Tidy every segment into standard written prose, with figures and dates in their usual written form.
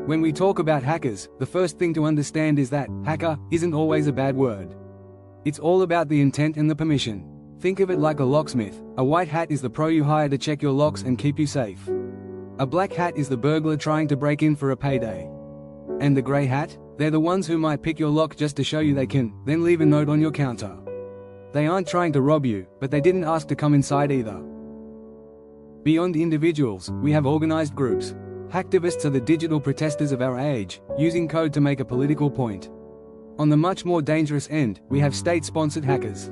When we talk about hackers, the first thing to understand is that hacker isn't always a bad word. It's all about the intent and the permission. Think of it like a locksmith. A white hat is the pro you hire to check your locks and keep you safe. A black hat is the burglar trying to break in for a payday. And the grey hat? They're the ones who might pick your lock just to show you they can, then leave a note on your counter. They aren't trying to rob you, but they didn't ask to come inside either. Beyond individuals, we have organized groups. Hacktivists are the digital protesters of our age, using code to make a political point. On the much more dangerous end, we have state-sponsored hackers.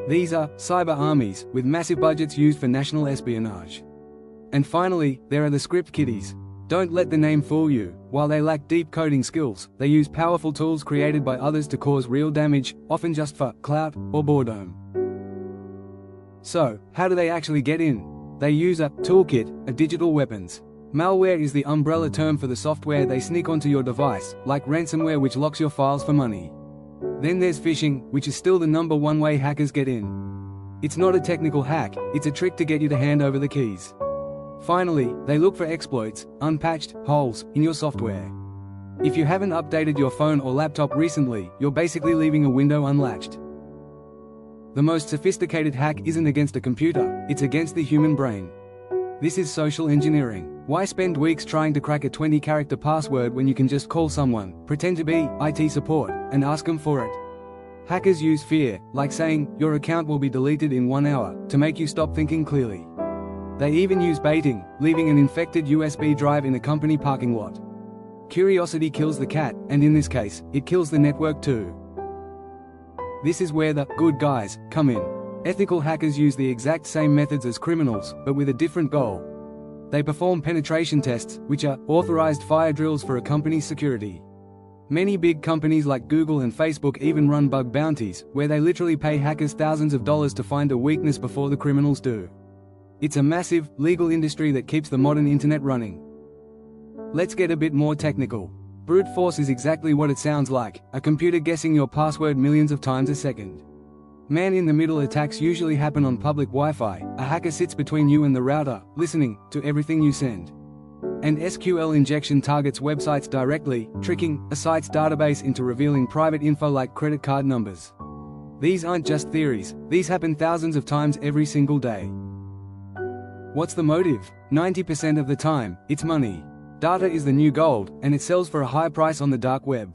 These are cyber armies, with massive budgets used for national espionage. And finally, there are the script kiddies. Don't let the name fool you. While they lack deep coding skills, they use powerful tools created by others to cause real damage, often just for clout or boredom. So, how do they actually get in? They use a toolkit, a digital weapons. Malware is the umbrella term for the software they sneak onto your device, like ransomware which locks your files for money. Then there's phishing, which is still the #1 way hackers get in. It's not a technical hack, it's a trick to get you to hand over the keys. Finally, they look for exploits, unpatched holes in your software. If you haven't updated your phone or laptop recently, you're basically leaving a window unlatched. The most sophisticated hack isn't against a computer, it's against the human brain. This is social engineering. Why spend weeks trying to crack a 20-character password when you can just call someone, pretend to be IT support, and ask them for it? Hackers use fear, like saying, your account will be deleted in 1 hour, to make you stop thinking clearly. They even use baiting, leaving an infected USB drive in a company parking lot. Curiosity kills the cat, and in this case, it kills the network too. This is where the good guys come in. Ethical hackers use the exact same methods as criminals, but with a different goal. They perform penetration tests, which are authorized fire drills for a company's security. Many big companies like Google and Facebook even run bug bounties, where they literally pay hackers thousands of dollars to find a weakness before the criminals do. It's a massive, legal industry that keeps the modern internet running. Let's get a bit more technical. Brute force is exactly what it sounds like, a computer guessing your password millions of times a second. Man-in-the-middle attacks usually happen on public Wi-Fi. A hacker sits between you and the router, listening to everything you send. And SQL injection targets websites directly, tricking a site's database into revealing private info like credit card numbers. These aren't just theories, these happen thousands of times every single day. What's the motive? 90% of the time, it's money. Data is the new gold, and it sells for a high price on the dark web.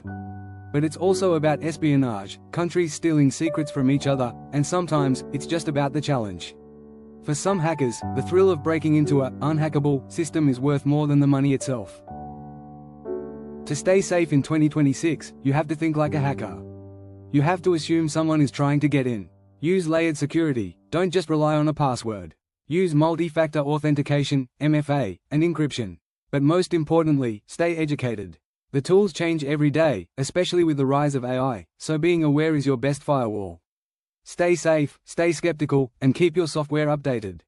But it's also about espionage, countries stealing secrets from each other, and sometimes, it's just about the challenge. For some hackers, the thrill of breaking into an unhackable system is worth more than the money itself. To stay safe in 2026, you have to think like a hacker. You have to assume someone is trying to get in. Use layered security, don't just rely on a password. Use multi-factor authentication, MFA, and encryption. But most importantly, stay educated. The tools change every day, especially with the rise of AI, so being aware is your best firewall. Stay safe, stay skeptical, and keep your software updated.